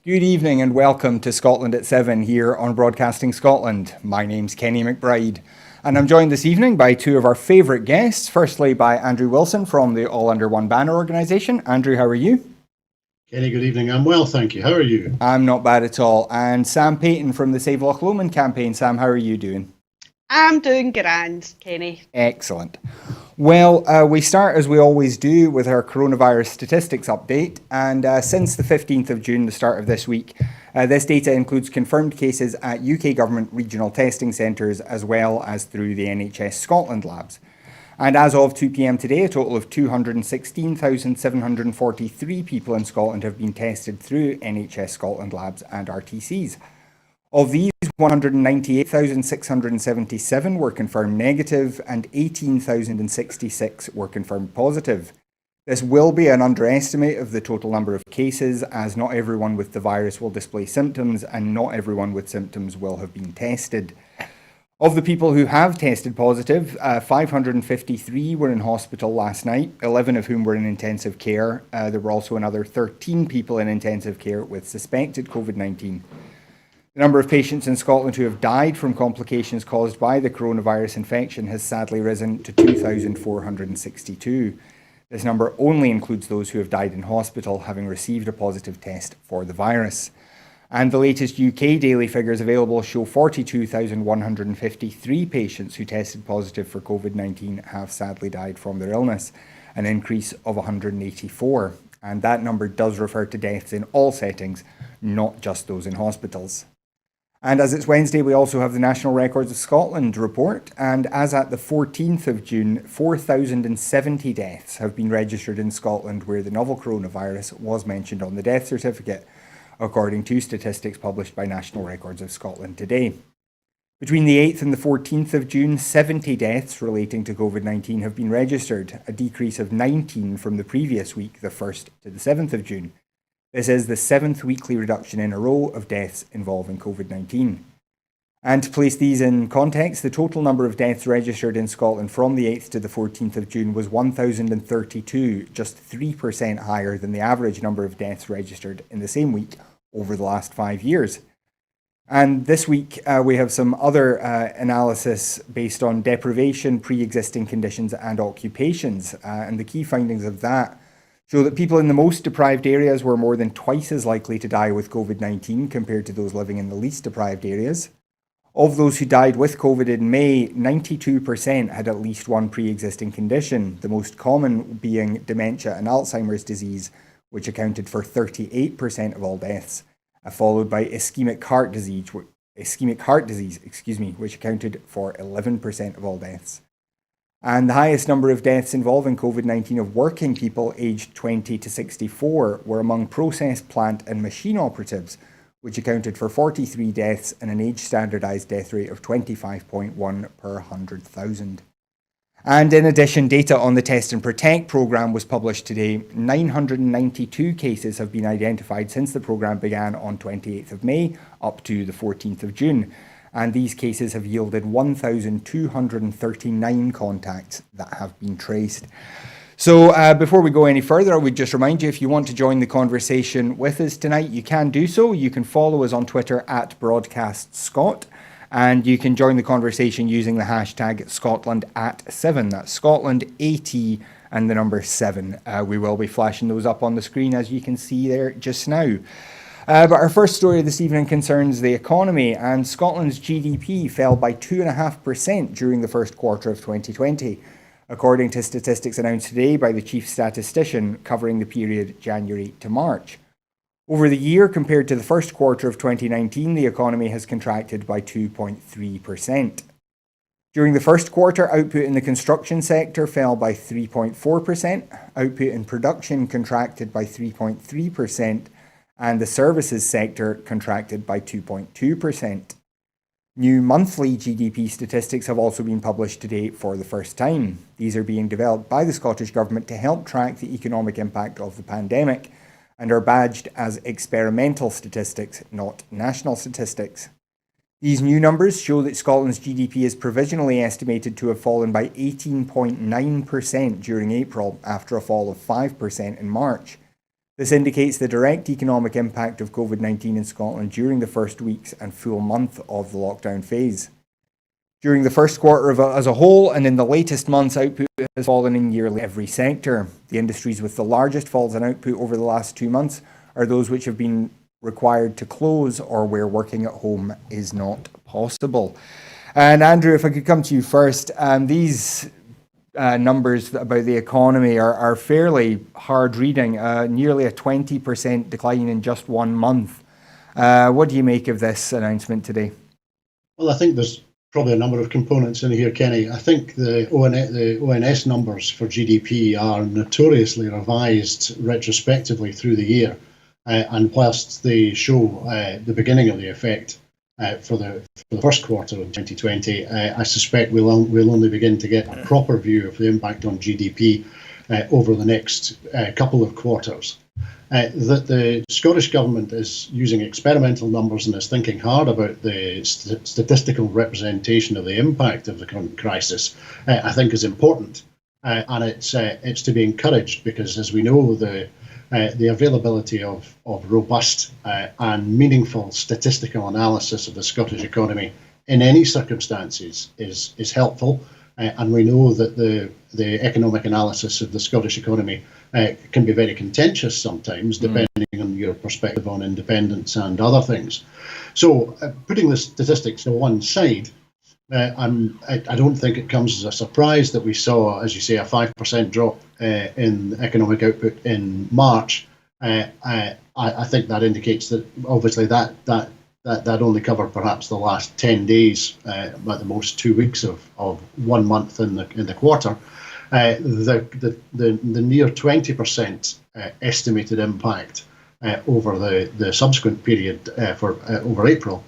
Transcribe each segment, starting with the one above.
Good evening and welcome to Scotland at 7 here on Broadcasting Scotland. My name's Kenny McBride and I'm joined this evening by two of our favourite guests. Firstly by Andrew Wilson from the All Under One Banner organisation. Andrew, how are you? Kenny, good evening. I'm well, thank you. How are you? I'm not bad at all. And Sam Payton from the Save Loch Lomond campaign. Sam, how are you doing? I'm doing grand, Kenny. Excellent. Well, we start as we always do with our coronavirus statistics update. And since the 15th of June, the start of this week, this data includes confirmed cases at UK government regional testing centres as well as through the NHS Scotland labs. And as of 2 p.m. today, a total of 216,743 people in Scotland have been tested through NHS Scotland labs and RTCs. Of these, 198,677 were confirmed negative and 18,066 were confirmed positive. This will be an underestimate of the total number of cases, as not everyone with the virus will display symptoms and not everyone with symptoms will have been tested. Of the people who have tested positive, 553 were in hospital last night, 11 of whom were in intensive care. There were also another 13 people in intensive care with suspected COVID-19. The number of patients in Scotland who have died from complications caused by the coronavirus infection has sadly risen to 2,462. This number only includes those who have died in hospital having received a positive test for the virus. And the latest UK daily figures available show 42,153 patients who tested positive for COVID-19 have sadly died from their illness, an increase of 184. And that number does refer to deaths in all settings, not just those in hospitals. And as it's Wednesday, we also have the National Records of Scotland report. And as at the 14th of June, 4,070 deaths have been registered in Scotland where the novel coronavirus was mentioned on the death certificate, according to statistics published by National Records of Scotland today. Between the 8th and the 14th of June, 70 deaths relating to COVID-19 have been registered, a decrease of 19 from the previous week, the 1st to the 7th of June. This is the 7th weekly reduction in a row of deaths involving COVID-19. And to place these in context, the total number of deaths registered in Scotland from the 8th to the 14th of June was 1,032, just 3% higher than the average number of deaths registered in the same week over the last 5 years. And this week, we have some other analysis based on deprivation, pre-existing conditions and occupations. And the key findings of that show that people in the most deprived areas were more than twice as likely to die with COVID-19 compared to those living in the least deprived areas. Of those who died with COVID in May, 92% had at least one pre-existing condition, the most common being dementia and Alzheimer's disease, which accounted for 38% of all deaths, followed by ischemic heart disease, which accounted for 11% of all deaths. And the highest number of deaths involving COVID-19 of working people aged 20 to 64 were among process, plant and machine operatives, which accounted for 43 deaths and an age-standardised death rate of 25.1 per 100,000. And in addition, data on the Test and Protect programme was published today. 992 cases have been identified since the programme began on 28th of May up to the 14th of June. And these cases have yielded 1,239 contacts that have been traced. So before we go any further, I would just remind you, if you want to join the conversation with us tonight, you can do so. You can follow us on Twitter at BroadcastScot, and you can join the conversation using the hashtag Scotland@7. That's Scotland AT and the number 7. We will be flashing those up on the screen, as you can see there just now. But our first story this evening concerns the economy, and Scotland's GDP fell by 2.5% during the first quarter of 2020, according to statistics announced today by the Chief Statistician covering the period January to March. Over the year, compared to the first quarter of 2019, the economy has contracted by 2.3%. During the first quarter, output in the construction sector fell by 3.4%, output in production contracted by 3.3%, and the services sector contracted by 2.2%. New monthly GDP statistics have also been published today for the first time. These are being developed by the Scottish Government to help track the economic impact of the pandemic and are badged as experimental statistics, not national statistics. These new numbers show that Scotland's GDP is provisionally estimated to have fallen by 18.9% during April after a fall of 5% in March. This indicates the direct economic impact of COVID-19 in Scotland during the first weeks and full month of the lockdown phase. During the first quarter as a whole and in the latest months, output has fallen in nearly every sector. The industries with the largest falls in output over the last 2 months are those which have been required to close or where working at home is not possible. And Andrew, if I could come to you first, these numbers about the economy are fairly hard reading, nearly a 20% decline in just 1 month. What do you make of this announcement today? Well, I think there's probably a number of components in here, Kenny. I think the ONS numbers for GDP are notoriously revised retrospectively through the year. And whilst they show the beginning of the effect for the first quarter of 2020, I suspect we'll only begin to get a proper view of the impact on GDP over the next couple of quarters. That the Scottish Government is using experimental numbers and is thinking hard about the statistical representation of the impact of the current crisis, I think is important. And it's to be encouraged because, as we know, the availability of robust and meaningful statistical analysis of the Scottish economy in any circumstances is helpful. And we know that the economic analysis of the Scottish economy can be very contentious sometimes, depending on your perspective on independence and other things. So putting the statistics to one side, I don't think it comes as a surprise that we saw, as you say, a 5% drop in economic output in March. I think that indicates that obviously that only covered perhaps the last 10 days, at the most 2 weeks of 1 month in the quarter. The near 20% estimated impact over the subsequent period over April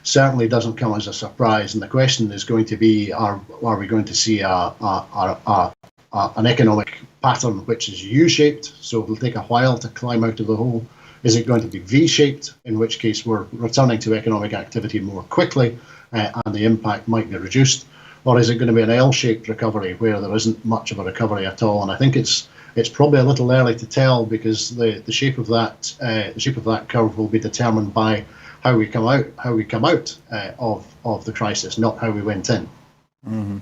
certainly doesn't come as a surprise, and the question is going to be: Are we going to see an economic pattern which is U-shaped, so it'll take a while to climb out of the hole? Is it going to be V-shaped, in which case we're returning to economic activity more quickly and the impact might be reduced? Or is it going to be an L-shaped recovery where there isn't much of a recovery at all? And I think it's probably a little early to tell, because the shape of that curve will be determined by how we come out of the crisis, not how we went in. Mm-hmm.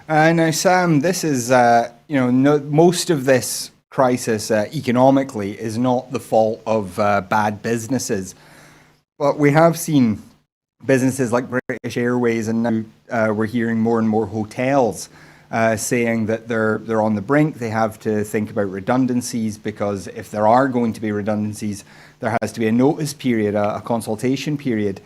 Now, Sam, this is most of this crisis economically is not the fault of bad businesses, but we have seen businesses like British Airways, and now we're hearing more and more hotels saying that they're on the brink. They have to think about redundancies, because if there are going to be redundancies, there has to be a notice period, a consultation period.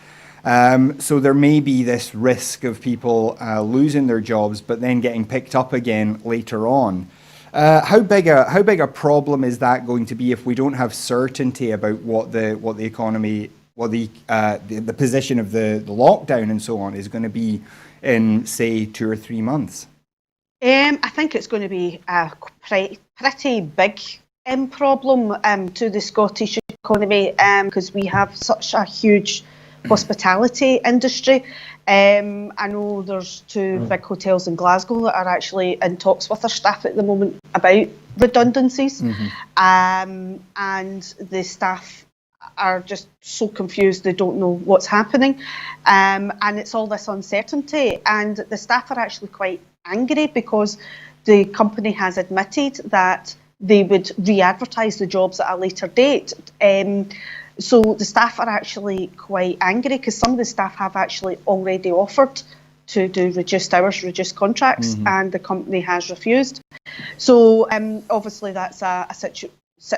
So there may be this risk of people losing their jobs, but then getting picked up again later on. How big a problem is that going to be if we don't have certainty about what the economy, the position of the lockdown and so on is going to be in, say, 2 or 3 months? I think it's going to be a pretty big problem to the Scottish economy, because we have such a huge hospitality industry. I know there's 2 big hotels in Glasgow that are actually in talks with their staff at the moment about redundancies. And the staff are just so confused, they don't know what's happening. And it's all this uncertainty. And the staff are actually quite angry because the company has admitted that they would re-advertise the jobs at a later date. So the staff are actually quite angry because some of the staff have actually already offered to do reduced hours, reduced contracts, and the company has refused. So obviously that's a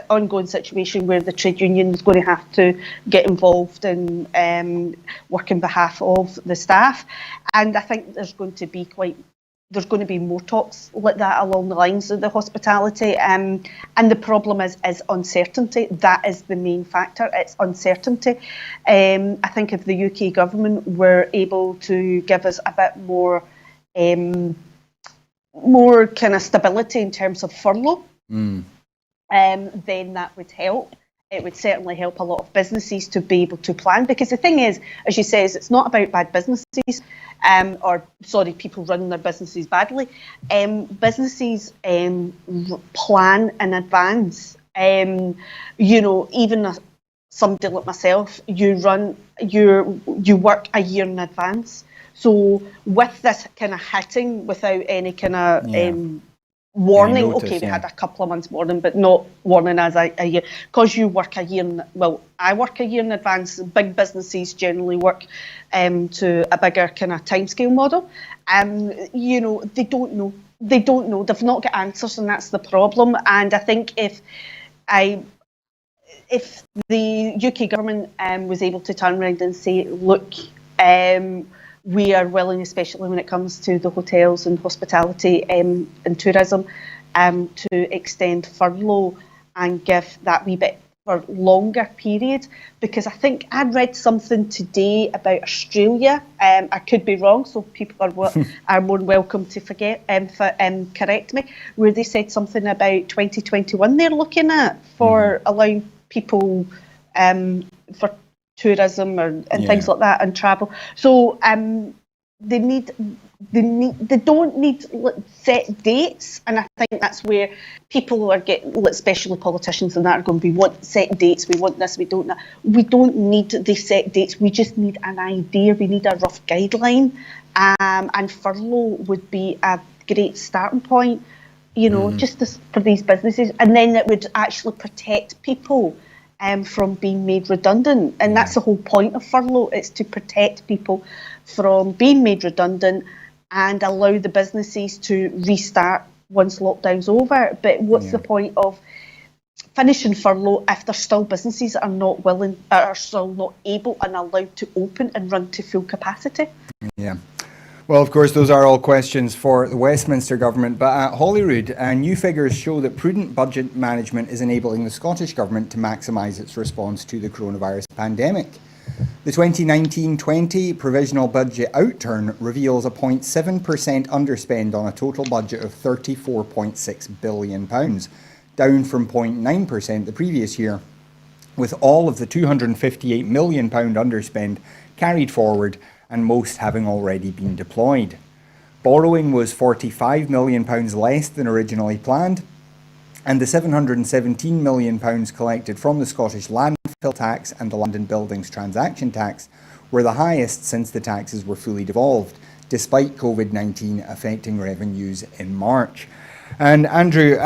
ongoing situation where the trade union is going to have to get involved and work on behalf of the staff. And I think there's going to be more talks like that along the lines of the hospitality. And the problem is uncertainty. That is the main factor. It's uncertainty. I think if the UK government were able to give us a bit more kind of stability in terms of furlough, then that would help. It would certainly help a lot of businesses to be able to plan, because the thing is, as you say, it's not about bad businesses, people running their businesses badly. Businesses plan in advance Even somebody like myself, you work a year in advance. So with this kind of hitting without any kind of warning, notice, we had a couple of months warning, but not warning as a year, because you work a year. I work a year in advance. Big businesses generally work to a bigger kind of timescale model. They don't know. They don't know. They've not got answers, and that's the problem. And I think if the UK government was able to turn around and say, look, we are willing, especially when it comes to the hotels and hospitality and tourism, to extend furlough and give that wee bit for longer period. Because I think I'd read something today about Australia. I could be wrong, so people are more welcome to correct me, where they said something about 2021 they're looking at for allowing people for tourism and things like that and travel. So they don't need set dates, and I think that's where people are getting, especially politicians and that, are going, we want set dates, we want this, we don't need the set dates, we just need an idea, we need a rough guideline, and furlough would be a great starting point, for these businesses, and then it would actually protect people from being made redundant. And that's the whole point of furlough. It's to protect people from being made redundant and allow the businesses to restart once lockdown's over. But what's the point of finishing furlough if there's still businesses that are still not able and allowed to open and run to full capacity? Yeah. Well, of course, those are all questions for the Westminster Government, but at Holyrood, new figures show that prudent budget management is enabling the Scottish Government to maximise its response to the coronavirus pandemic. The 2019-20 provisional budget outturn reveals a 0.7% underspend on a total budget of £34.6 billion, down from 0.9% the previous year, with all of the £258 million underspend carried forward and most having already been deployed. Borrowing was £45 million less than originally planned, and the £717 million collected from the Scottish landfill tax and the London Buildings Transaction Tax were the highest since the taxes were fully devolved, despite COVID-19 affecting revenues in March. And Andrew,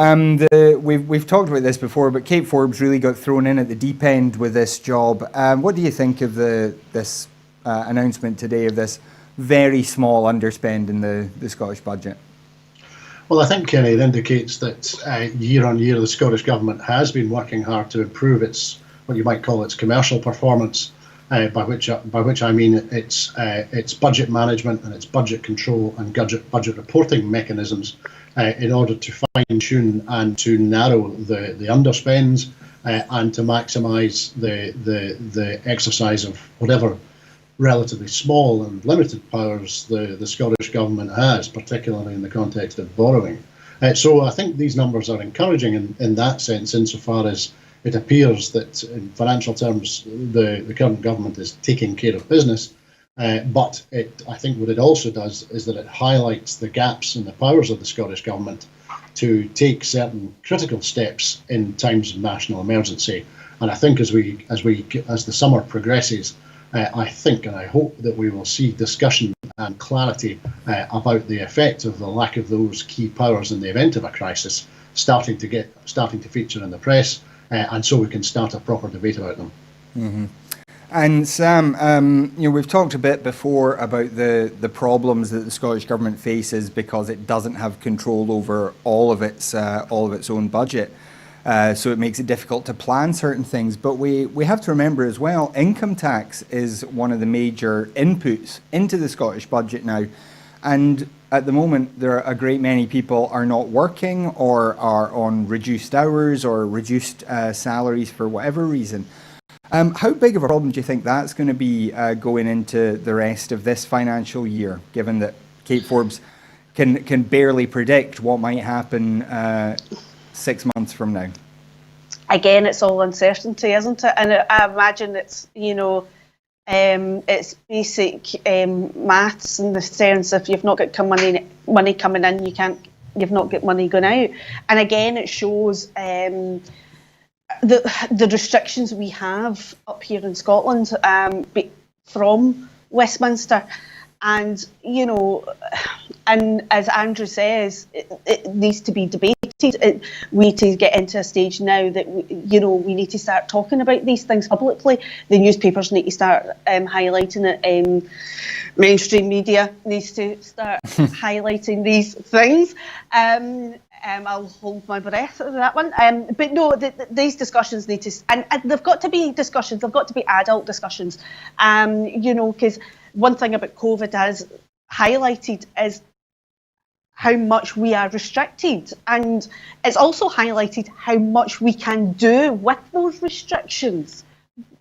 we've talked about this before, but Kate Forbes really got thrown in at the deep end with this job. What do you think of this announcement today of this very small underspend in the Scottish budget? Well, I think, Kenny, it indicates that year on year the Scottish Government has been working hard to improve its, what you might call its commercial performance, by which I mean its budget management and its budget control and budget reporting mechanisms, in order to fine-tune and to narrow the underspends and to maximise the exercise of whatever relatively small and limited powers the Scottish Government has, particularly in the context of borrowing. So I think these numbers are encouraging in that sense, insofar as it appears that in financial terms the current government is taking care of business. But I think what it also does is that it highlights the gaps in the powers of the Scottish Government to take certain critical steps in times of national emergency. And I think as the summer progresses, I think and I hope that we will see discussion and clarity about the effect of the lack of those key powers in the event of a crisis starting to feature in the press, and so we can start a proper debate about them. Mm-hmm. And Sam, we've talked a bit before about the problems that the Scottish Government faces because it doesn't have control over all of its own budget. So it makes it difficult to plan certain things. But we have to remember as well, income tax is one of the major inputs into the Scottish budget now. And at the moment, there are a great many people are not working or are on reduced hours or reduced salaries for whatever reason. How big of a problem do you think that's going to be going into the rest of this financial year, given that Kate Forbes can barely predict what might happen 6 months from now? Again, it's all uncertainty, isn't it? And I imagine it's, it's basic maths in the sense if you've not got money coming in, you've not got money going out. And again, it shows the restrictions we have up here in Scotland from Westminster, and and as Andrew says, it needs to be debated. We need to get into a stage now that we need to start talking about these things publicly. The newspapers need to start highlighting it. Mainstream media needs to start highlighting these things. I'll hold my breath on that one. But no, these discussions need to, and they've got to be discussions. They've got to be adult discussions. Because one thing about COVID has highlighted is how much we are restricted, and it's also highlighted how much we can do with those restrictions.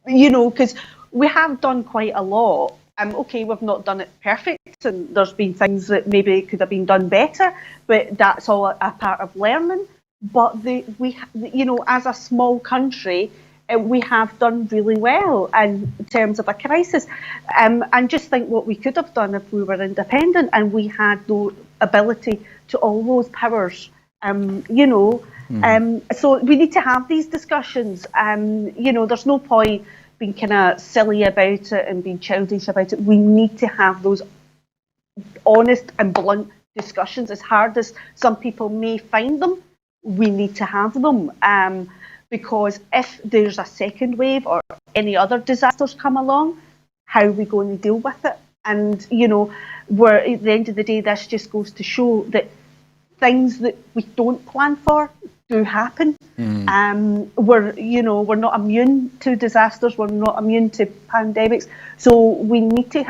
Because we have done quite a lot. Okay, we've not done it perfect, and there's been things that maybe could have been done better, but that's all a part of learning. But as a small country, we have done really well in terms of a crisis. And just think what we could have done if we were independent and we had no ability to all those powers. So we need to have these discussions. There's no point being kind of silly about it and being childish about it. We need to have those honest and blunt discussions. As hard as some people may find them, we need to have them. Because if there's a second wave or any other disasters come along, how are we going to deal with it? And, we're at the end of the day, this just goes to show that things that we don't plan for do happen. We're not immune to disasters. We're not immune to pandemics. So we need to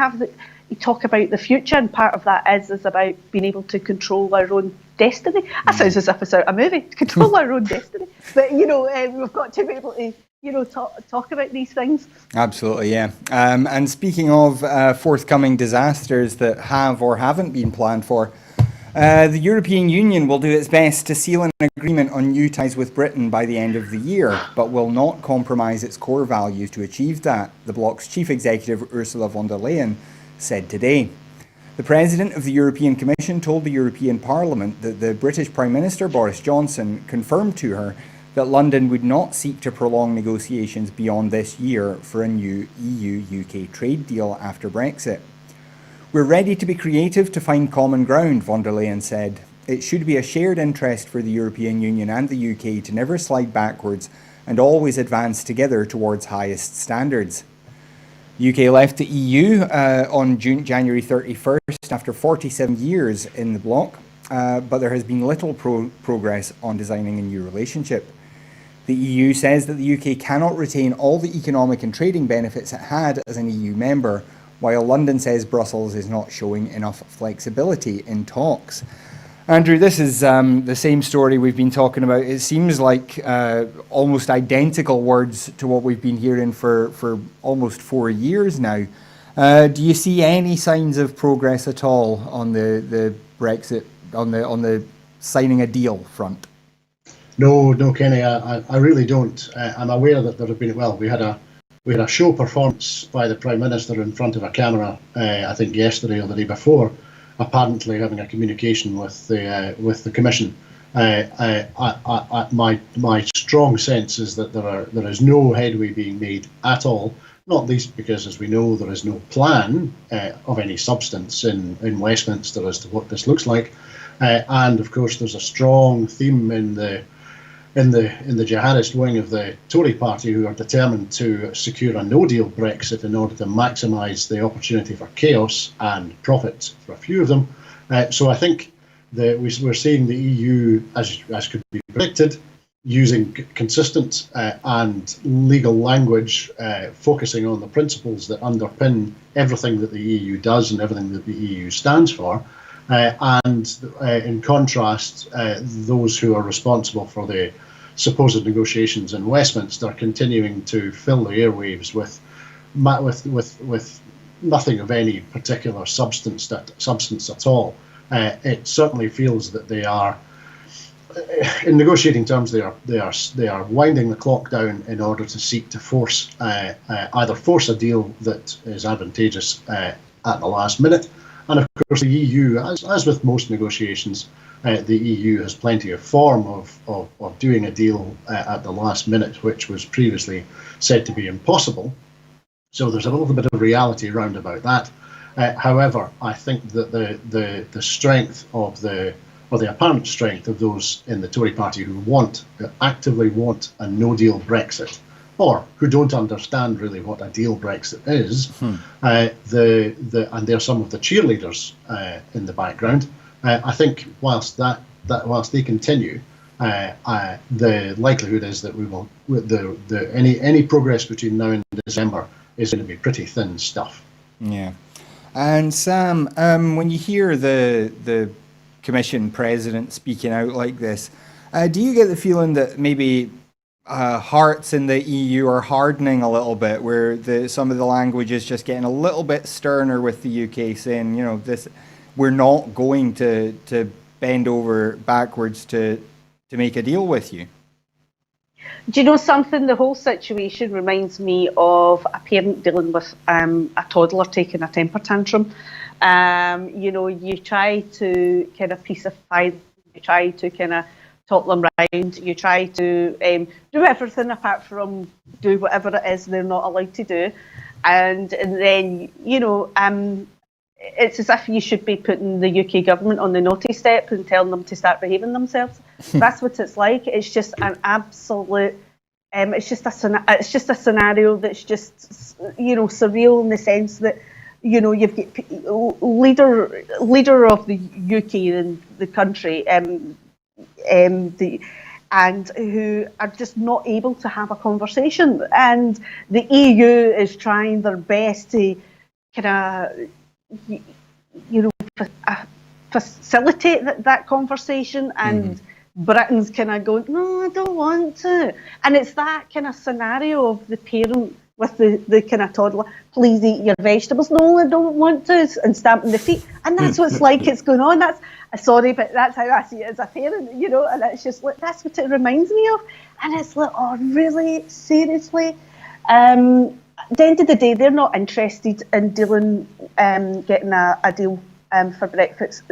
talk about the future, and part of that is about being able to control our own destiny. That sounds as if it's out of a movie. Control our own destiny. But we've got to be able to talk about these things. Absolutely, yeah. And speaking of forthcoming disasters that have or haven't been planned for, the European Union will do its best to seal an agreement on new ties with Britain by the end of the year, but will not compromise its core values to achieve that, the bloc's chief executive Ursula von der Leyen said today. The President of the European Commission told the European Parliament that the British Prime Minister Boris Johnson confirmed to her that London would not seek to prolong negotiations beyond this year for a new EU-UK trade deal after Brexit. We're ready to be creative to find common ground, von der Leyen said. It should be a shared interest for the European Union and the UK to never slide backwards and always advance together towards highest standards. The UK left the EU on January 31st after 47 years in the bloc, but there has been little progress on designing a new relationship. The EU says that the UK cannot retain all the economic and trading benefits it had as an EU member, while London says Brussels is not showing enough flexibility in talks. Andrew, this is the same story we've been talking about. It seems like almost identical words to what we've been hearing for almost 4 years now. Do you see any signs of progress at all on the Brexit, on the signing a deal front? No, Kenny, I really don't. I'm aware that there have been, we had a show performance by the Prime Minister in front of a camera, I think yesterday or the day before, apparently having a communication with the Commission. My strong sense is that there is no headway being made at all, not least because, as we know, there is no plan of any substance in Westminster as to what this looks like, and of course there's a strong theme in the jihadist wing of the Tory party, who are determined to secure a no-deal Brexit in order to maximise the opportunity for chaos and profit for a few of them. So I think that we're seeing the EU, as could be predicted, using consistent and legal language, focusing on the principles that underpin everything that the EU does and everything that the EU stands for. And in contrast, those who are responsible for the supposed negotiations in Westminster continuing to fill the airwaves with nothing of any particular substance at all. It certainly feels that they are, in negotiating terms, they are winding the clock down in order to seek to force either force a deal that is advantageous at the last minute. And of course, the EU, as with most negotiations, the EU has plenty of form of doing a deal at the last minute, which was previously said to be impossible. So there's a little bit of reality around about that. However, I think that the strength of the apparent strength of those in the Tory party who actively want a no-deal Brexit, or who don't understand really what a deal Brexit is, and they're some of the cheerleaders in the background. I think whilst they continue, the likelihood is that we will any progress between now and December is going to be pretty thin stuff. Yeah. And Sam, when you hear the Commission President speaking out like this, do you get the feeling that maybe hearts in the EU are hardening a little bit, where some of the language is just getting a little bit sterner with the UK, saying, we're not going to bend over backwards to make a deal with you? Do you know something? The whole situation reminds me of a parent dealing with a toddler taking a temper tantrum. You try to kind of pacify them, you try to kind of talk them round, you try to do everything apart from do whatever it is they're not allowed to do. And then, it's as if you should be putting the UK government on the naughty step and telling them to start behaving themselves. That's what it's like. It's just an absolute. It's just a scenario that's just surreal in the sense that you've got leader of the UK and the country and who are just not able to have a conversation, and the EU is trying their best to kind of facilitate that conversation, and Britain's kind of going, no, I don't want to. And it's that kind of scenario of the parent with the kind of toddler, please eat your vegetables. No, I don't want to, and stamping the feet. And that's what's like it's going on. Sorry, but that's how I see it as a parent, and it's just like, that's what it reminds me of. And it's like, oh, really? Seriously? At the end of the day, they're not interested in getting a deal for Brexit.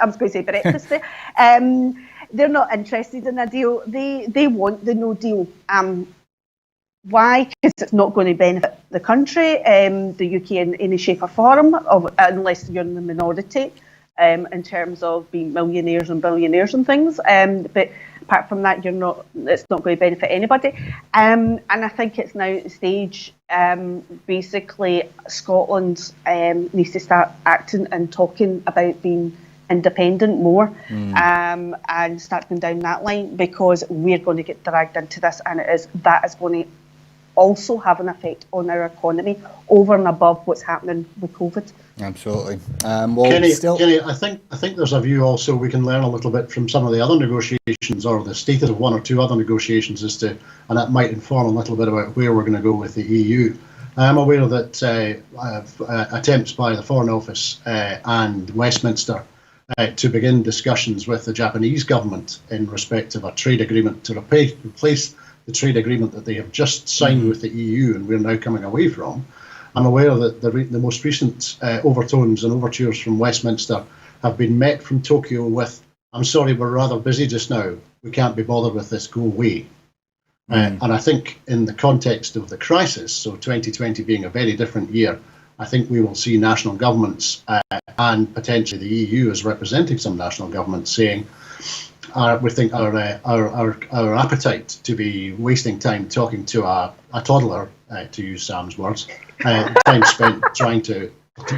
I was going to say breakfast there. They're not interested in a deal. They want the no deal. Why? Because it's not going to benefit the country, the UK in any shape or form, unless you're in the minority in terms of being millionaires and billionaires and things. But apart from that, it's not going to benefit anybody. And I think it's now at the stage, basically, Scotland needs to start acting and talking about being independent more and start going down that line, because we're going to get dragged into this, and that is going to also have an effect on our economy over and above what's happening with COVID. Absolutely. Kenny, I think there's a view also we can learn a little bit from some of the other negotiations, or the status of one or two other negotiations, and that might inform a little bit about where we're going to go with the EU. I'm aware that attempts by the Foreign Office and Westminster to begin discussions with the Japanese government in respect of a trade agreement to replace the trade agreement that they have just signed with the EU and we're now coming away from. I'm aware that the most recent overtones and overtures from Westminster have been met from Tokyo with, I'm sorry, we're rather busy just now, we can't be bothered with this, go away. And I think in the context of the crisis, so 2020 being a very different year, I think we will see national governments and potentially the EU as representing some national governments saying, we think our appetite to be wasting time talking to a toddler, to use Sam's words, time spent trying to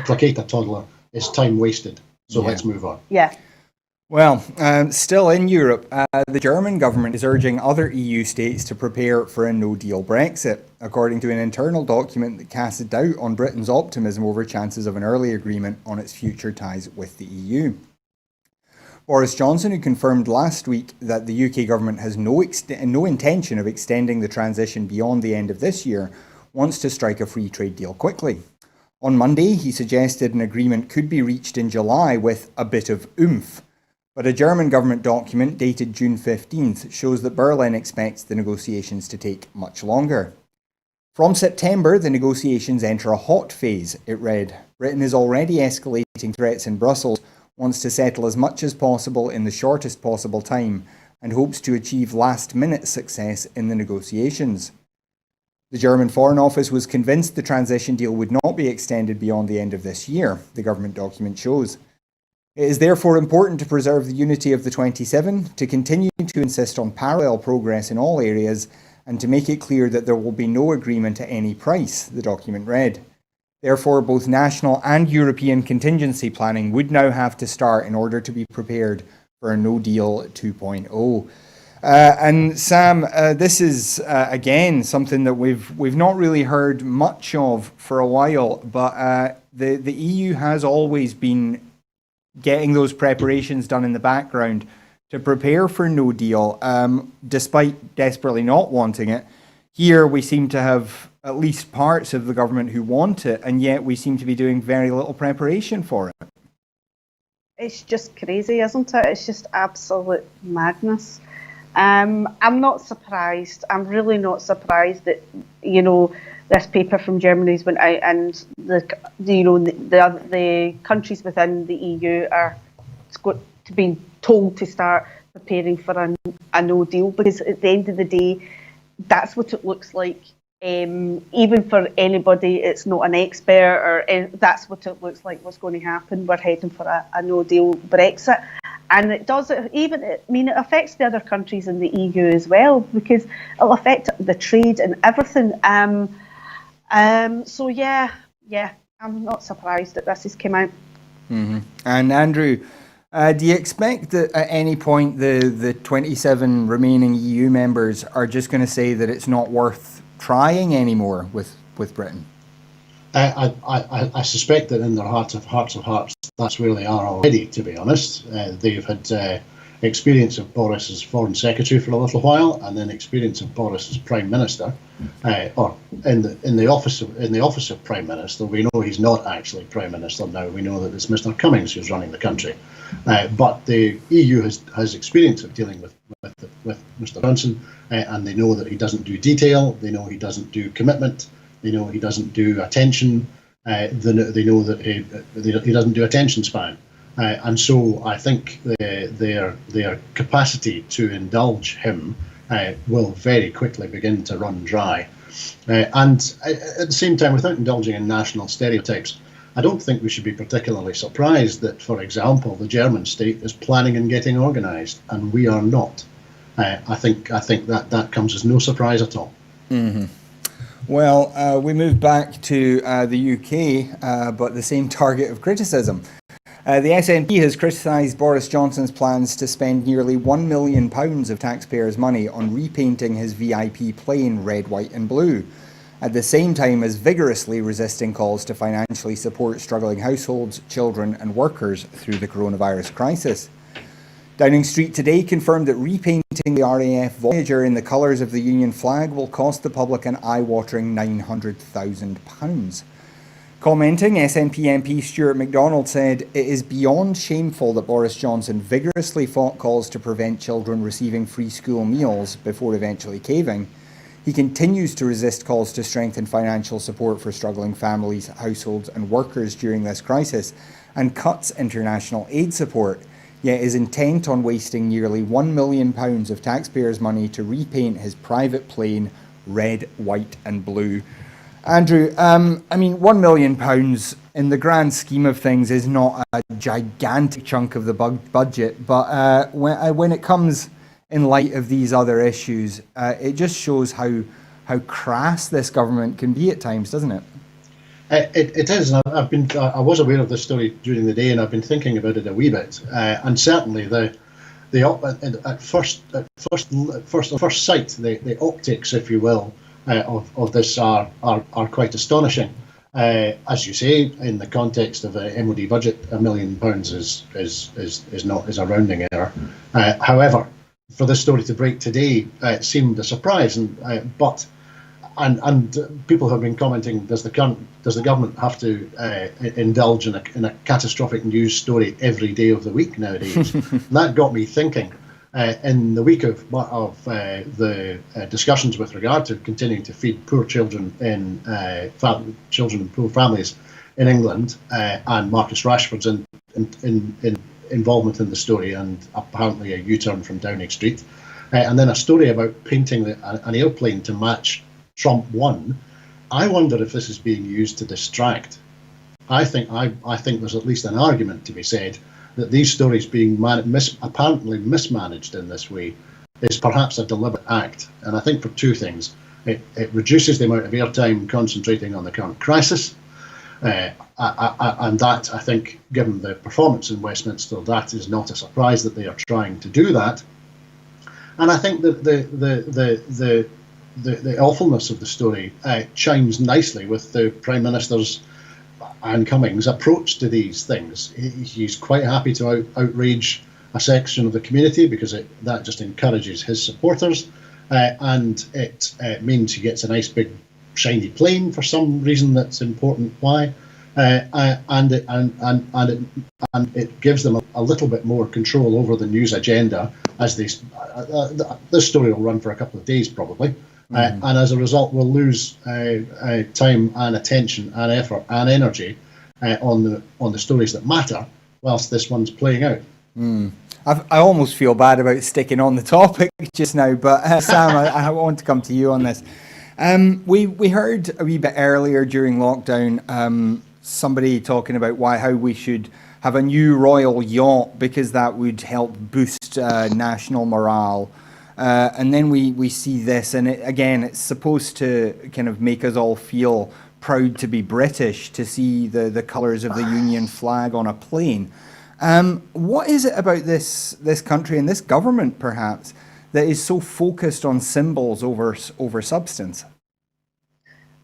placate a toddler is time wasted. So let's move on. Yeah. Well, still in Europe, the German government is urging other EU states to prepare for a no-deal Brexit, according to an internal document that casts doubt on Britain's optimism over chances of an early agreement on its future ties with the EU. Boris Johnson, who confirmed last week that the UK government has no intention of extending the transition beyond the end of this year, wants to strike a free trade deal quickly. On Monday, he suggested an agreement could be reached in July with a bit of oomph. But a German government document dated June 15th shows that Berlin expects the negotiations to take much longer. From September, the negotiations enter a hot phase, it read. Britain is already escalating threats in Brussels, wants to settle as much as possible in the shortest possible time and hopes to achieve last-minute success in the negotiations. The German Foreign Office was convinced the transition deal would not be extended beyond the end of this year, the government document shows. It is therefore important to preserve the unity of the 27, to continue to insist on parallel progress in all areas, and to make it clear that there will be no agreement at any price, the document read. Therefore, both national and European contingency planning would now have to start in order to be prepared for a no deal 2.0. And Sam, this is again something that we've not really heard much of for a while, but the EU has always been getting those preparations done in the background to prepare for no deal, despite desperately not wanting it. Here we seem to have at least parts of the government who want it, and yet we seem to be doing very little preparation for it. It's just crazy, isn't it? It's just absolute madness. I'm not surprised. I'm really not surprised that, you know, this paper from Germany's went out, and the countries within the EU are being told to start preparing for a no deal, because at the end of the day, that's what it looks like. Even for anybody, it's not an expert, or that's what it looks like. What's going to happen? We're heading for a no deal Brexit. And it does, it affects the other countries in the EU as well, because it'll affect the trade and everything. So yeah, I'm not surprised that this has come out. Mm-hmm. And Andrew, do you expect that at any point the 27 remaining EU members are just going to say that it's not worth trying anymore with Britain? I suspect that in their hearts of hearts, that's where they are already, to be honest. They've had experience of Boris as Foreign Secretary for a little while, and then experience of Boris as Prime Minister, or in the office of Prime Minister. We know he's not actually Prime Minister now. We know that it's Mr. Cummings who's running the country, but the EU has experience of dealing with Mr. Johnson, and they know that he doesn't do detail. They know he doesn't do commitment. They know he doesn't do attention. They know that he doesn't do attention span. And so I think their capacity to indulge him will very quickly begin to run dry. And at the same time, without indulging in national stereotypes, I don't think we should be particularly surprised that, for example, the German state is planning and getting organised, and we are not. I think that comes as no surprise at all. Mm-hmm. Well, we move back to the UK, but the same target of criticism. The SNP has criticised Boris Johnson's plans to spend nearly £1 million of taxpayers' money on repainting his VIP plane red, white and blue, at the same time as vigorously resisting calls to financially support struggling households, children and workers through the coronavirus crisis. Downing Street today confirmed that repainting the RAF Voyager in the colours of the Union flag will cost the public an eye-watering £900,000. Commenting, SNP MP Stuart MacDonald said, "It is beyond shameful that Boris Johnson vigorously fought calls to prevent children receiving free school meals before eventually caving. He continues to resist calls to strengthen financial support for struggling families, households and workers during this crisis, and cuts international aid support, yet is intent on wasting nearly £1 million of taxpayers' money to repaint his private plane red, white and blue." Andrew, £1 million in the grand scheme of things is not a gigantic chunk of the budget, but when it comes in light of these other issues, it just shows how crass this government can be at times, doesn't it? It is, and I was aware of this story during the day, and I've been thinking about it a wee bit, and certainly at first sight, the optics, if you will, of this are quite astonishing. As you say, in the context of the MOD budget, £1 million is a rounding error. However, for this story to break today, it seemed a surprise, but people have been commenting: does the government have to indulge in a catastrophic news story every day of the week nowadays? That got me thinking. In the week of the discussions with regard to continuing to feed poor children in children in poor families in England, and Marcus Rashford's in involvement in the story, and apparently a U-turn from Downing Street, and then a story about painting an airplane to match Trump 1. I wonder if this is being used to distract. I think there's at least an argument to be said that these stories being apparently mismanaged in this way is perhaps a deliberate act. And I think for two things. It reduces the amount of airtime concentrating on the current crisis. And that, I think, given the performance in Westminster, that is not a surprise that they are trying to do that. And I think that the awfulness of the story chimes nicely with the Prime Minister's Anne Cummings' approach to these things. He's quite happy to outrage a section of the community because that just encourages his supporters, and it means he gets a nice big shiny plane for some reason that's important. Why? And it gives them a little bit more control over the news agenda as this story will run for a couple of days probably. And as a result, we'll lose time and attention and effort and energy on the stories that matter, whilst this one's playing out. I almost feel bad about sticking on the topic just now, but Sam, I want to come to you on this. We heard a wee bit earlier during lockdown somebody talking about how we should have a new royal yacht because that would help boost national morale. And then we see this, and it's supposed to kind of make us all feel proud to be British, to see the colours of the Union flag on a plane. What is it about this country and this government, perhaps, that is so focused on symbols over substance?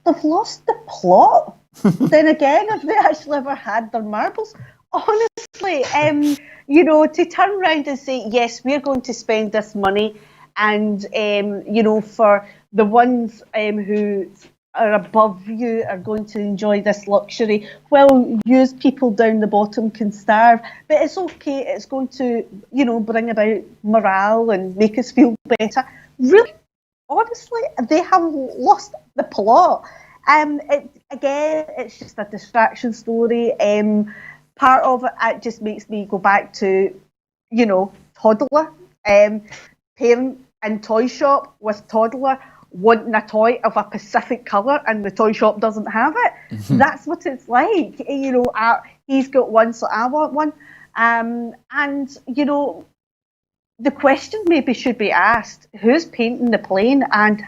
They've lost the plot. Then again, have they actually ever had their marbles? Honestly, to turn around and say, yes, we're going to spend this money, and for the ones who are above you are going to enjoy this luxury, well, use people down the bottom can starve, but it's okay, it's going to bring about morale and make us feel better. Really, honestly, they have lost the plot. It's just a distraction story. Part of it just makes me go back to toddler, parent in toy shop with toddler wanting a toy of a specific colour and the toy shop doesn't have it. Mm-hmm. That's what it's like. He's got one, so I want one. The question maybe should be asked, who's painting the plane, and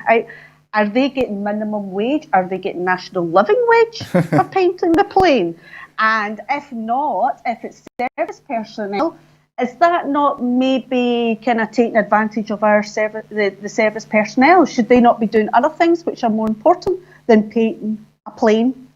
are they getting minimum wage? Are they getting national living wage for painting the plane? And if not, if it's service personnel, is that not maybe kind of taking advantage of our the service personnel? Should they not be doing other things which are more important than painting a plane,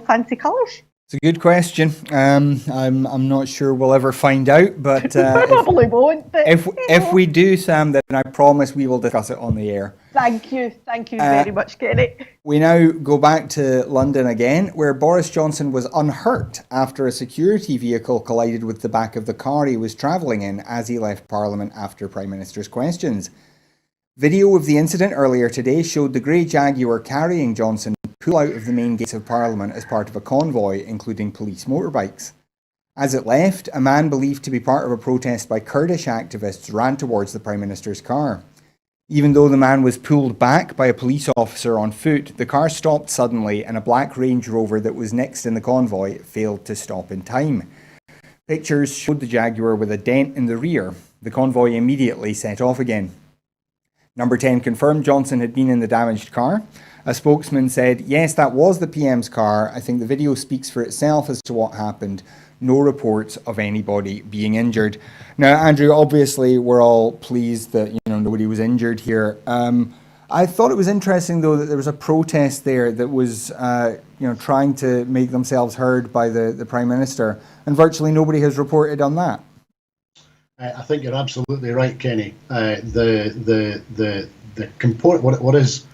fancy colours? It's a good question. I'm not sure we'll ever find out, but probably won't. But if we do, Sam, then I promise we will discuss it on the air. Thank you very much, Kenny. We now go back to London again, where Boris Johnson was unhurt after a security vehicle collided with the back of the car he was travelling in as he left Parliament after Prime Minister's questions. Video of the incident earlier today showed the grey Jaguar carrying Johnson pull out of the main gates of Parliament as part of a convoy, including police motorbikes. As it left, a man believed to be part of a protest by Kurdish activists ran towards the Prime Minister's car. Even though the man was pulled back by a police officer on foot, the car stopped suddenly and a black Range Rover that was next in the convoy failed to stop in time. Pictures showed the Jaguar with a dent in the rear. The convoy immediately set off again. Number 10 confirmed Johnson had been in the damaged car. A spokesman said, yes, that was the PM's car. I think the video speaks for itself as to what happened. No reports of anybody being injured. Now, Andrew, obviously we're all pleased that nobody was injured here. I thought it was interesting, though, that there was a protest there that was trying to make themselves heard by the Prime Minister, and virtually nobody has reported on that. I think you're absolutely right, Kenny. The component, what is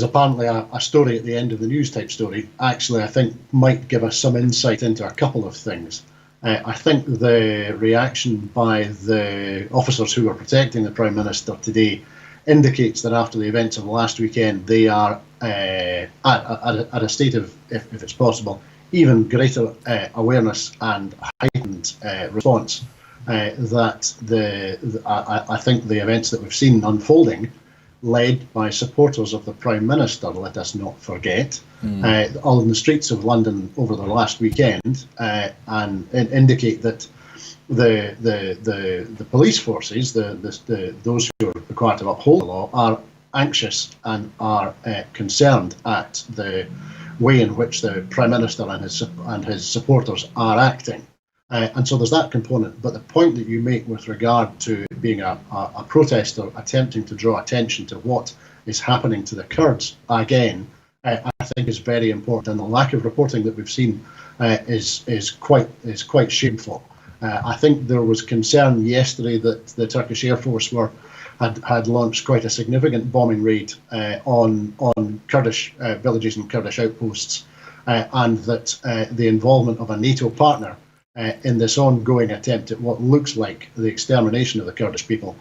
apparently a story at the end of the news type story, actually I think might give us some insight into a couple of things. I think the reaction by the officers who were protecting the Prime Minister today indicates that after the events of last weekend, they are at a state of, if it's possible, even greater awareness and heightened response that I think the events that we've seen unfolding, led by supporters of the Prime Minister, let us not forget, all in the streets of London over the last weekend, and indicate that the police forces, those who are required to uphold the law, are anxious and are concerned at the way in which the Prime Minister and his supporters are acting. And so there's that component. But the point that you make with regard to being a protester attempting to draw attention to what is happening to the Kurds, again, I think is very important. And the lack of reporting that we've seen is quite shameful. I think there was concern yesterday that the Turkish Air Force had launched quite a significant bombing raid on Kurdish villages and Kurdish outposts, and that the involvement of a NATO partner in this ongoing attempt at what looks like the extermination of the Kurdish people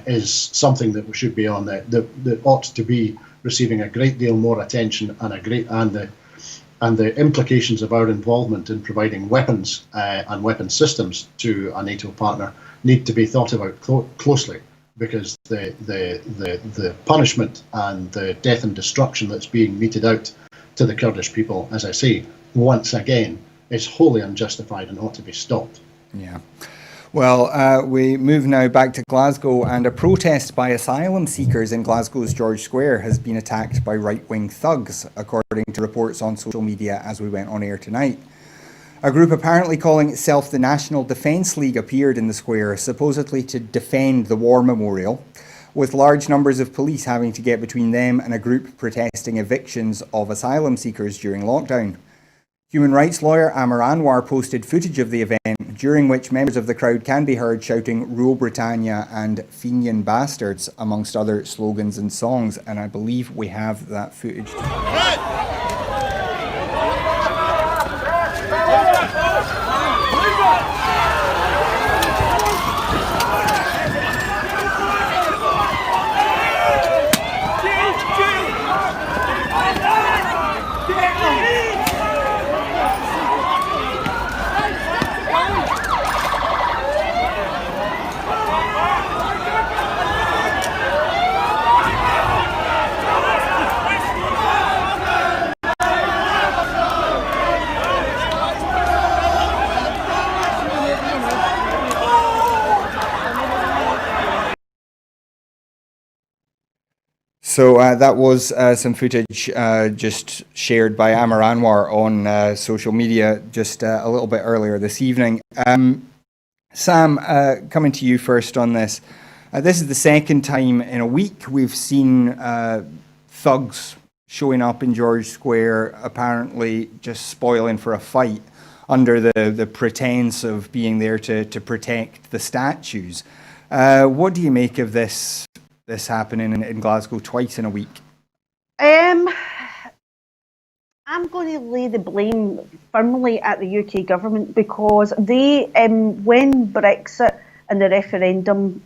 is something that should be on that ought to be receiving a great deal more attention, and the implications of our involvement in providing weapons and weapon systems to a NATO partner need to be thought about closely, because the punishment and the death and destruction that's being meted out to the Kurdish people, as I say, once again, is wholly unjustified and ought to be stopped. Yeah. Well, we move now back to Glasgow, and a protest by asylum seekers in Glasgow's George Square has been attacked by right-wing thugs, according to reports on social media as we went on air tonight. A group apparently calling itself the National Defence League appeared in the square, supposedly to defend the war memorial, with large numbers of police having to get between them and a group protesting evictions of asylum seekers during lockdown. Human rights lawyer Amar Anwar posted footage of the event, during which members of the crowd can be heard shouting "Rule Britannia" and "Fenian Bastards," amongst other slogans and songs, and I believe we have that footage. So that was some footage just shared by Amar Anwar on social media just a little bit earlier this evening. Sam, coming to you first on this. This is the second time in a week we've seen thugs showing up in George Square, apparently just spoiling for a fight under the pretense of being there to protect the statues. What do you make of this happening in Glasgow twice in a week? I'm going to lay the blame firmly at the UK government, because they, when Brexit and the referendum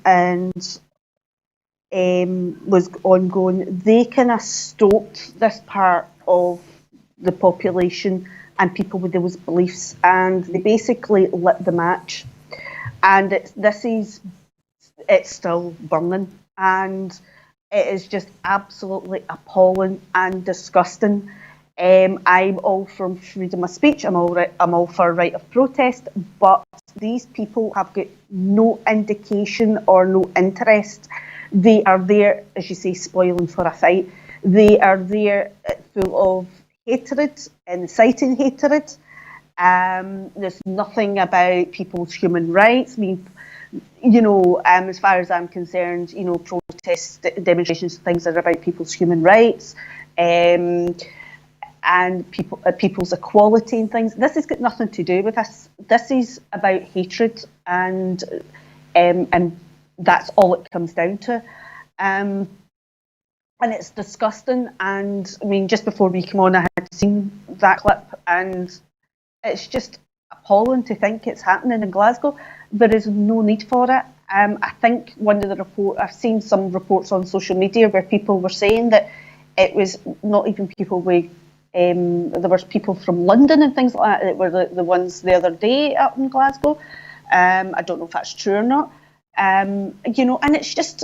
was ongoing, they kind of stopped this part of the population and people with those beliefs, and they basically lit the match. And it's still burning. And it is just absolutely appalling and disgusting. I'm all for freedom of speech. I'm all for right of protest. But these people have got no indication or no interest. They are there, as you say, spoiling for a fight. They are there full of hatred, inciting hatred. There's nothing about people's human rights. I mean, as far as I'm concerned, protests, demonstrations, things that are about people's human rights, and people's equality and things. This has got nothing to do with us. This is about hatred, and that's all it comes down to. And it's disgusting. And I mean, just before we come on, I had seen that clip, and it's just appalling to think it's happening in Glasgow. There is no need for it. I think I've seen some reports on social media where people were saying that it was not even people with There was people from London and things like that that were the ones the other day up in Glasgow. I don't know if that's true or not. And it's just,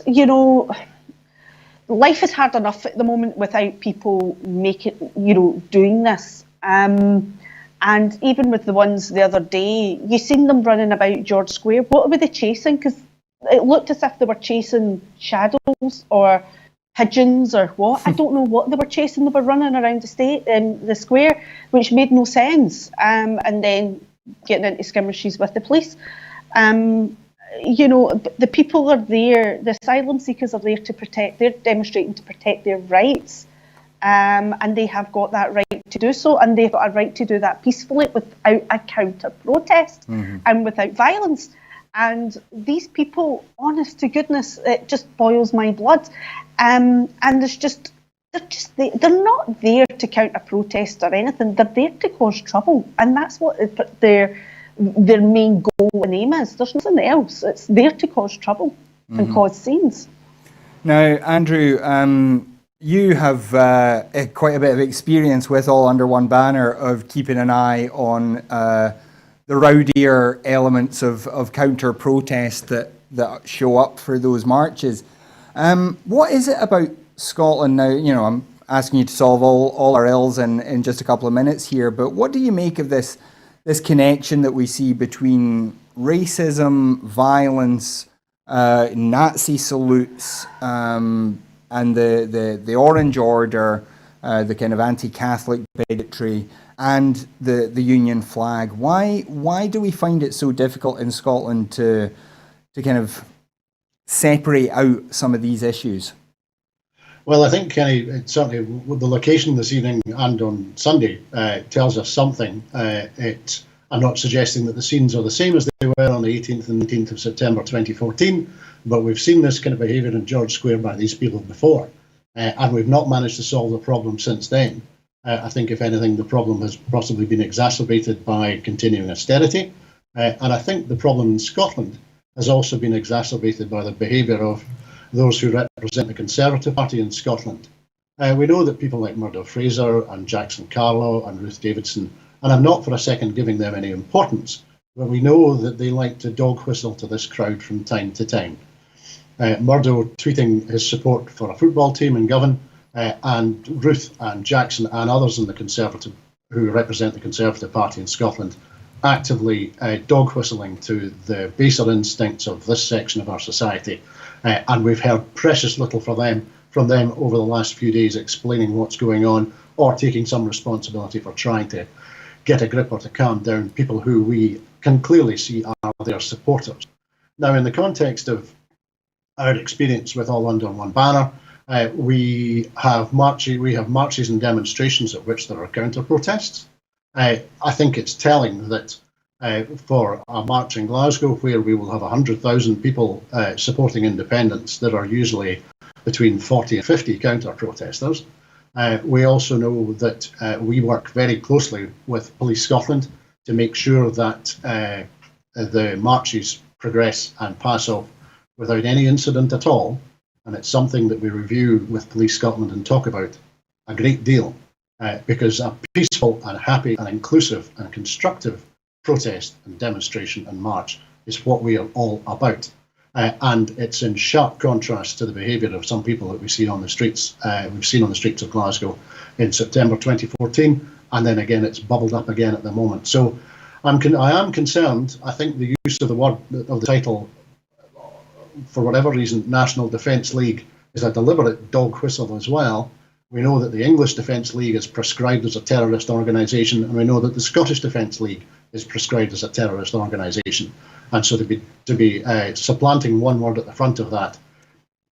life is hard enough at the moment without people doing this. And even with the ones the other day, you seen them running about George Square. What were they chasing? Because it looked as if they were chasing shadows or pigeons or what. I don't know what they were chasing. They were running around the square, which made no sense. And then getting into skirmishes with the police. The people are there. The asylum seekers are there to protect. They're demonstrating to protect their rights. And they have got that right to do so, and they've got a right to do that peacefully without a counter protest and without violence. And these people, honest to goodness, it just boils my blood. And they're not there to counter protest or anything. They're there to cause trouble, and that's what their main goal and aim is. There's nothing else. It's there to cause trouble and cause scenes. Now, Andrew, you have quite a bit of experience with All Under One Banner of keeping an eye on the rowdier elements of counter-protest that show up for those marches. What is it about Scotland now? I'm asking you to solve all our ills in just a couple of minutes here, but what do you make of this connection that we see between racism, violence, Nazi salutes, and the Orange Order, the kind of anti-Catholic bigotry, and the Union flag? Why do we find it so difficult in Scotland to kind of separate out some of these issues? Well, I think, Kenny, certainly the location this evening and on Sunday tells us something. I'm not suggesting that the scenes are the same as they were on the 18th and 19th of September 2014, but we've seen this kind of behaviour in George Square by these people before, and we've not managed to solve the problem since then. I think, if anything, the problem has possibly been exacerbated by continuing austerity, and I think the problem in Scotland has also been exacerbated by the behaviour of those who represent the Conservative Party in Scotland. We know that people like Murdo Fraser and Jackson Carlow and Ruth Davidson, and I'm not for a second giving them any importance, but we know that they like to dog whistle to this crowd from time to time. Murdo tweeting his support for a football team in Govan, and Ruth and Jackson and others in the Conservative who represent the Conservative Party in Scotland actively dog whistling to the baser instincts of this section of our society. And we've heard precious little from them over the last few days explaining what's going on or taking some responsibility for trying to get a grip or to calm down people who we can clearly see are their supporters. Now, in the context of our experience with All Under One Banner, we have marches and demonstrations at which there are counter-protests. I think it's telling that for a march in Glasgow, where we will have 100,000 people supporting independence, there are usually between 40 and 50 counter-protesters. We also know that we work very closely with Police Scotland to make sure that the marches progress and pass off without any incident at all. And it's something that we review with Police Scotland and talk about a great deal, because a peaceful and happy and inclusive and constructive protest and demonstration and march is what we are all about. And it's in sharp contrast to the behaviour of some people that we've seen on the streets of Glasgow in September 2014, and then again it's bubbled up again at the moment. So I am concerned. I think the use of the title, for whatever reason, National Defence League, is a deliberate dog whistle as well. We know that the English Defence League is prescribed as a terrorist organisation, and we know that the Scottish Defence League is prescribed as a terrorist organisation. And so to be supplanting one word at the front of that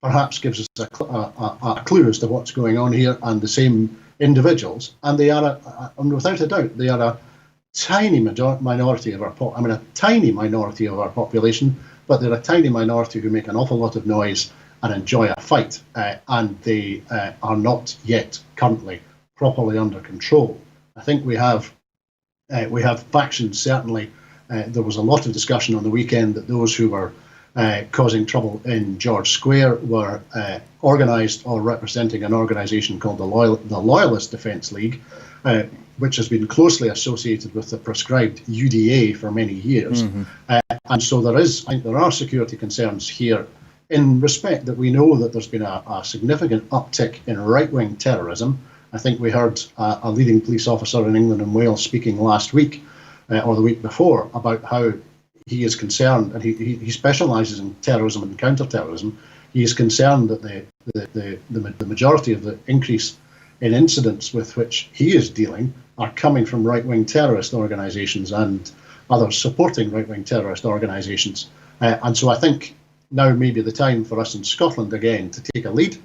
perhaps gives us a clue as to what's going on here. And the same individuals, and they are, without a doubt, they are a tiny minority of a tiny minority of our population, but they're a tiny minority who make an awful lot of noise and enjoy a fight, and they are not yet currently properly under control. I think we have factions, certainly. There was a lot of discussion on the weekend that those who were causing trouble in George Square were organised or representing an organisation called the Loyalist Defence League. which has been closely associated with the prescribed UDA for many years. And so I think there are security concerns here in respect that we know that there's been a significant uptick in right-wing terrorism. I think we heard a leading police officer in England and Wales speaking last week or the week before about how he is concerned, and he specialises in terrorism and counter-terrorism. He is concerned that the majority of the increase in incidents with which he is dealing are coming from right-wing terrorist organisations and others supporting right-wing terrorist organisations. And so I think now may be the time for us in Scotland again to take a lead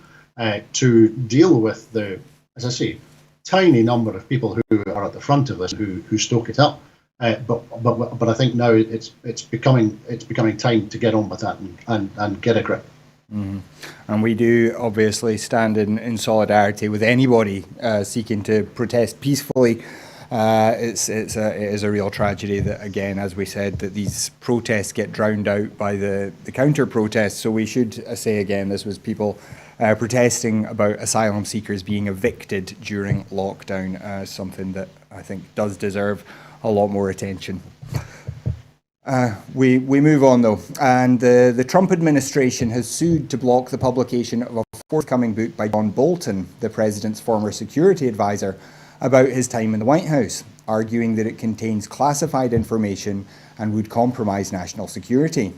to deal with the, as I say, tiny number of people who are at the front of this who stoke it up. But I think now it's becoming time to get on with that and get a grip. And we do obviously stand in solidarity with anybody seeking to protest peacefully. It is a real tragedy that, again, as we said, that these protests get drowned out by the counter protests. So we should say again, this was people protesting about asylum seekers being evicted during lockdown, something that I think does deserve a lot more attention. We move on though, and the Trump administration has sued to block the publication of a forthcoming book by John Bolton, the president's former security advisor, about his time in the White House, arguing that it contains classified information and would compromise national security.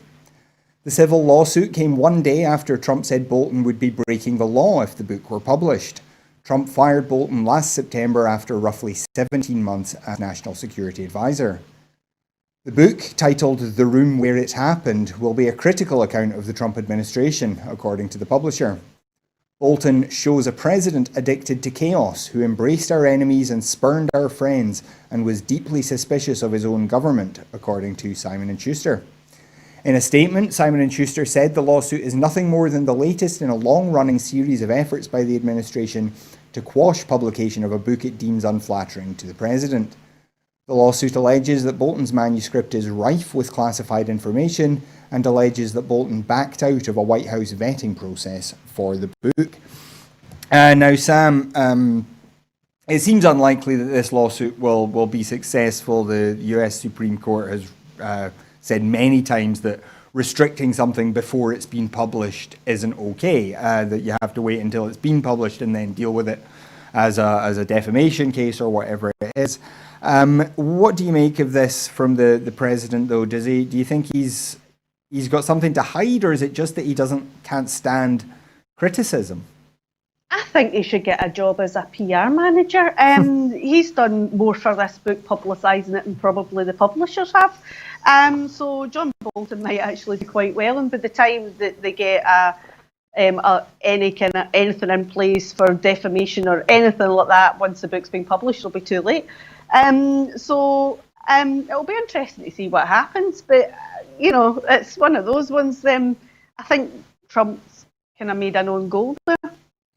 The civil lawsuit came one day after Trump said Bolton would be breaking the law if the book were published. Trump fired Bolton last September after roughly 17 months as national security advisor. The book, titled The Room Where It Happened, will be a critical account of the Trump administration, according to the publisher. Bolton shows a president addicted to chaos, who embraced our enemies and spurned our friends, and was deeply suspicious of his own government, according to Simon & Schuster. In a statement, Simon & Schuster said the lawsuit is nothing more than the latest in a long-running series of efforts by the administration to quash publication of a book it deems unflattering to the president. The lawsuit alleges that Bolton's manuscript is rife with classified information and alleges that Bolton backed out of a White House vetting process for the book. Now, Sam, it seems unlikely that this lawsuit will be successful. The US Supreme Court has said many times that restricting something before it's been published isn't okay, that you have to wait until it's been published and then deal with it as a defamation case or whatever it is. What do you make of this from the president, though? Do you think he's got something to hide, or is it just that he can't stand criticism? I think he should get a job as a PR manager. He's done more for this book, publicising it, than probably the publishers have. So John Bolton might actually do quite well, and by the time that they get anything in place for defamation or anything like that, once the book's been published, it'll be too late. So it'll be interesting to see what happens. But it's one of those ones. I think Trump's kind of made an own goal there.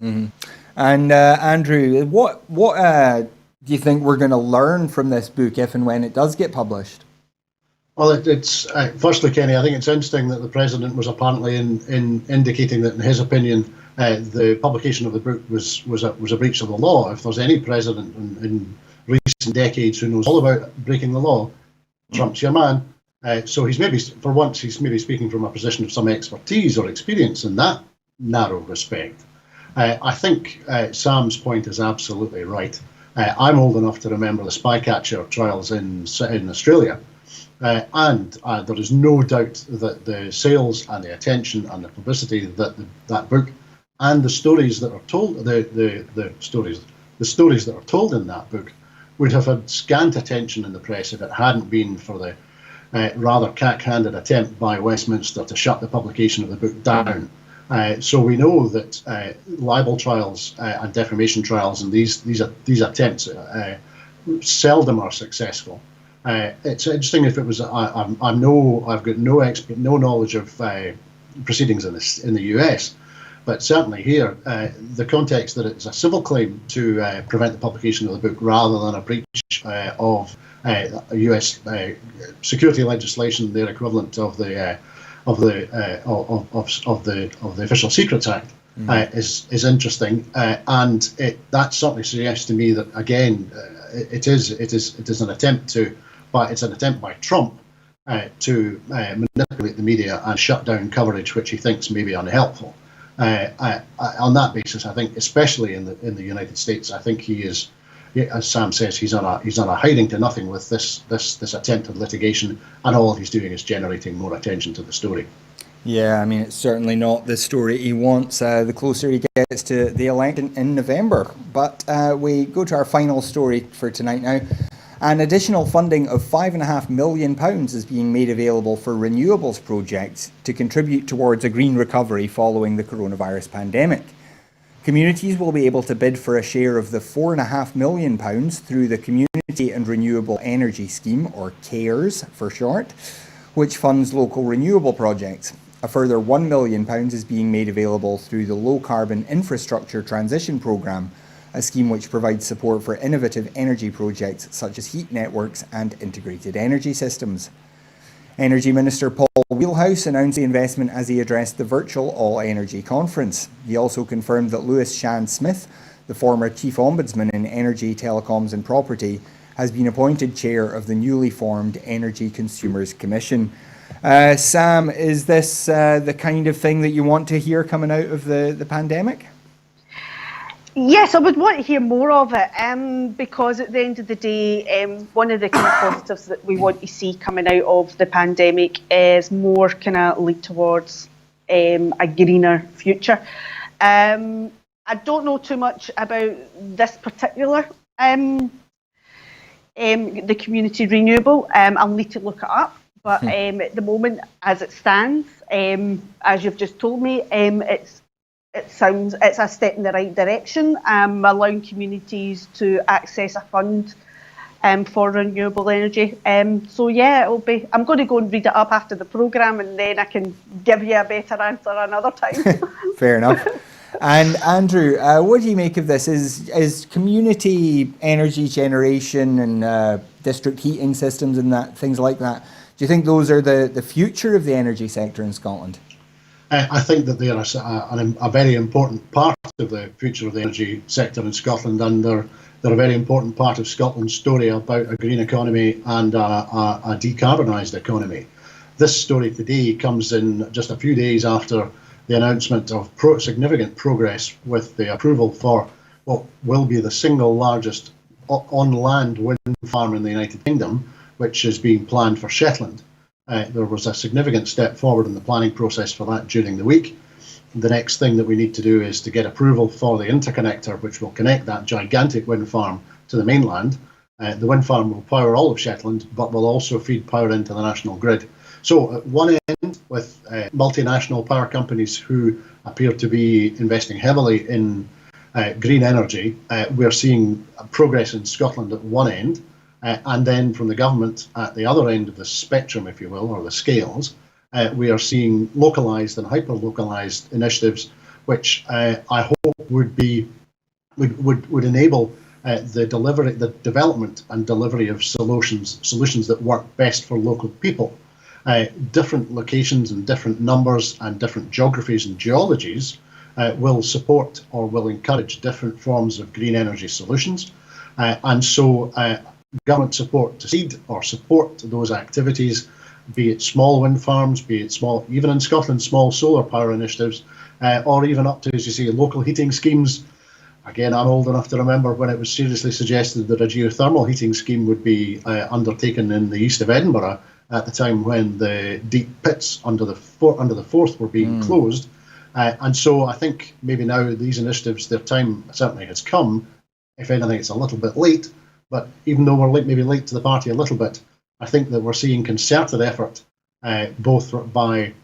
Mm-hmm. And Andrew, what do you think we're going to learn from this book if and when it does get published? Well, it's firstly, Kenny, I think it's interesting that the president was apparently in indicating that, in his opinion, the publication of the book was a breach of the law. If there's any president in recent decades who knows all about breaking the law, Trump's your man. So he's maybe speaking from a position of some expertise or experience in that narrow respect. I think Sam's point is absolutely right. I'm old enough to remember the Spycatcher trials in Australia. And there is no doubt that the sales and the attention and the publicity that that book and the stories that are told, the stories that are told in that book, would have had scant attention in the press if it hadn't been for the rather cack-handed attempt by Westminster to shut the publication of the book down. So we know that libel trials and defamation trials and these attempts seldom are successful. It's interesting if it was. I've got no knowledge of proceedings in the US, but certainly here, the context that it's a civil claim to prevent the publication of the book rather than a breach of US security legislation, their equivalent of the Official Secrets Act. is interesting, and that certainly suggests to me that again, it is an attempt by Trump to manipulate the media and shut down coverage which he thinks may be unhelpful. On that basis, I think, especially in the United States, I think he is, as Sam says, he's on a hiding to nothing with this attempt at litigation, and all he's doing is generating more attention to the story. Yeah, I mean, it's certainly not the story he wants the closer he gets to the election in November. But we go to our final story for tonight now. An additional funding of £5.5 million is being made available for renewables projects to contribute towards a green recovery following the coronavirus pandemic. Communities will be able to bid for a share of the £4.5 million through the Community and Renewable Energy Scheme, or CARES for short, which funds local renewable projects. A further £1 million is being made available through the Low Carbon Infrastructure Transition Programme, a scheme which provides support for innovative energy projects such as heat networks and integrated energy systems. Energy Minister Paul Wheelhouse announced the investment as he addressed the virtual All Energy conference. He also confirmed that Lewis Shan Smith, the former Chief Ombudsman in Energy, Telecoms and Property, has been appointed chair of the newly formed Energy Consumers Commission. Sam, is this the kind of thing that you want to hear coming out of the pandemic? Yes, I would want to hear more of it, because at the end of the day, one of the kind of positives that we want to see coming out of the pandemic is more kind of lead towards a greener future. I don't know too much about this particular the community renewable. I'll need to look it up. But at the moment, as it stands, as you've just told me, it's a step in the right direction, allowing communities to access a fund for renewable energy. So yeah, it'll be. I'm going to go and read it up after the programme, and then I can give you a better answer another time. Fair enough. And Andrew, what do you make of this? Is community energy generation and district heating systems and things like that? Do you think those are the future of the energy sector in Scotland? I think that they are a very important part of the future of the energy sector in Scotland, and they're a very important part of Scotland's story about a green economy and a decarbonised economy. This story today comes in just a few days after the announcement of significant progress with the approval for what will be the single largest on-land wind farm in the United Kingdom, which is being planned for Shetland. There was a significant step forward in the planning process for that during the week. The next thing that we need to do is to get approval for the interconnector, which will connect that gigantic wind farm to the mainland. The wind farm will power all of Shetland, but will also feed power into the national grid. So at one end, with multinational power companies who appear to be investing heavily in green energy, we're seeing progress in Scotland at one end. And then from the government at the other end of the spectrum, if you will, or the scales, we are seeing localised and hyper-localised initiatives, which I hope would enable the development and delivery of solutions that work best for local people. Different locations and different numbers and different geographies and geologies will support or will encourage different forms of green energy solutions, and so government support to seed or support those activities, be it small wind farms, be it small, even in Scotland, small solar power initiatives, or even up to, as you say, local heating schemes. Again, I'm old enough to remember when it was seriously suggested that a geothermal heating scheme would be undertaken in the east of Edinburgh at the time when the deep pits under the Forth were being closed. And so I think maybe now these initiatives, their time certainly has come. If anything, it's a little bit late. But even though we're maybe late to the party a little bit, I think that we're seeing concerted effort, both by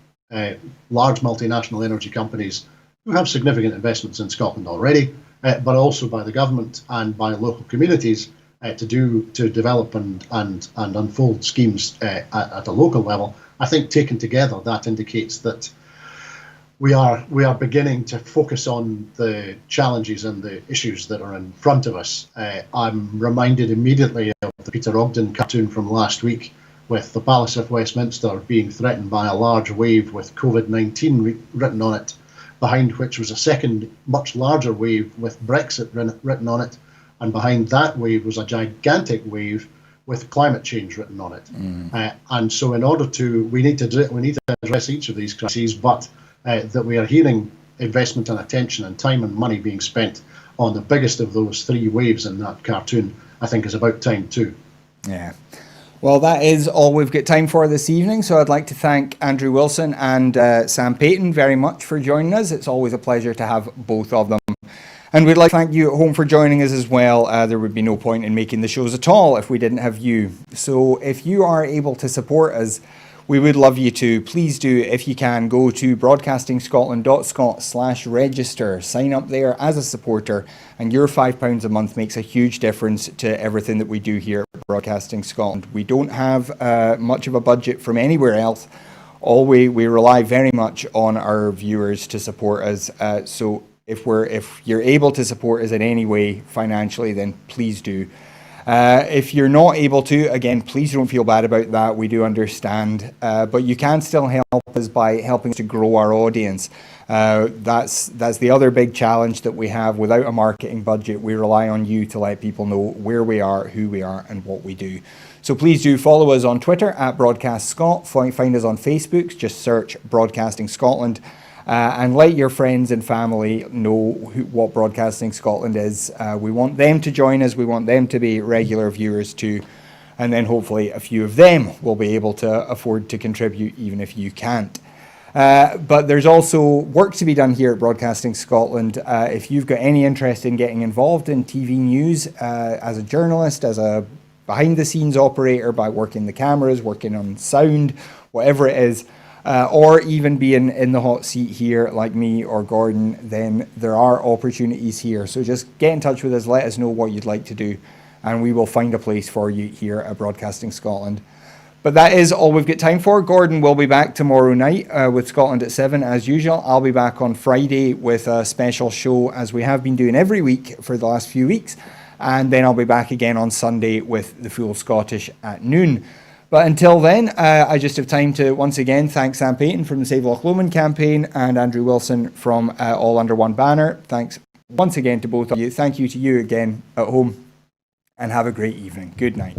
large multinational energy companies who have significant investments in Scotland already, but also by the government and by local communities to develop and unfold schemes at a local level. I think taken together, that indicates that we are beginning to focus on the challenges and the issues that are in front of us. I'm reminded immediately of the Peter Ogden cartoon from last week, with the Palace of Westminster being threatened by a large wave with COVID-19 written on it, behind which was a second, much larger wave with Brexit written on it, and behind that wave was a gigantic wave with climate change written on it. And so, in order to, we need to address each of these crises, but that we are hearing investment and attention and time and money being spent on the biggest of those three waves in that cartoon, I think is about time too. Yeah. Well, that is all we've got time for this evening. So I'd like to thank Andrew Wilson and Sam Payton very much for joining us. It's always a pleasure to have both of them. And we'd like to thank you at home for joining us as well. There would be no point in making the shows at all if we didn't have you. So if you are able to support us, we would love you to. Please do, if you can, go to broadcastingscotland.scot/register. Sign up there as a supporter, and your £5 a month makes a huge difference to everything that we do here at Broadcasting Scotland. We don't have much of a budget from anywhere else. We rely very much on our viewers to support us. So if you're able to support us in any way financially, then please do. If you're not able to, again, please don't feel bad about that. We do understand. But you can still help us by helping to grow our audience. That's the other big challenge that we have. Without a marketing budget, we rely on you to let people know where we are, who we are, and what we do. So please do follow us on Twitter at Broadcast Scot. Find us on Facebook. Just search Broadcasting Scotland. And let your friends and family know what Broadcasting Scotland is. We want them to join us. We want them to be regular viewers too. And then hopefully a few of them will be able to afford to contribute even if you can't. But there's also work to be done here at Broadcasting Scotland. If you've got any interest in getting involved in TV news as a journalist, as a behind-the-scenes operator, by working the cameras, working on sound, whatever it is, or even being in the hot seat here like me or Gordon, then there are opportunities here. So just get in touch with us, let us know what you'd like to do, and we will find a place for you here at Broadcasting Scotland. But that is all we've got time for. Gordon will be back tomorrow night with Scotland at 7 as usual. I'll be back on Friday with a special show, as we have been doing every week for the last few weeks. And then I'll be back again on Sunday with the Full Scottish at noon. But until then, I just have time to once again thank Sam Payton from the Save Loch Lomond campaign and Andrew Wilson from All Under One Banner. Thanks once again to both of you. Thank you to you again at home, and have a great evening. Good night.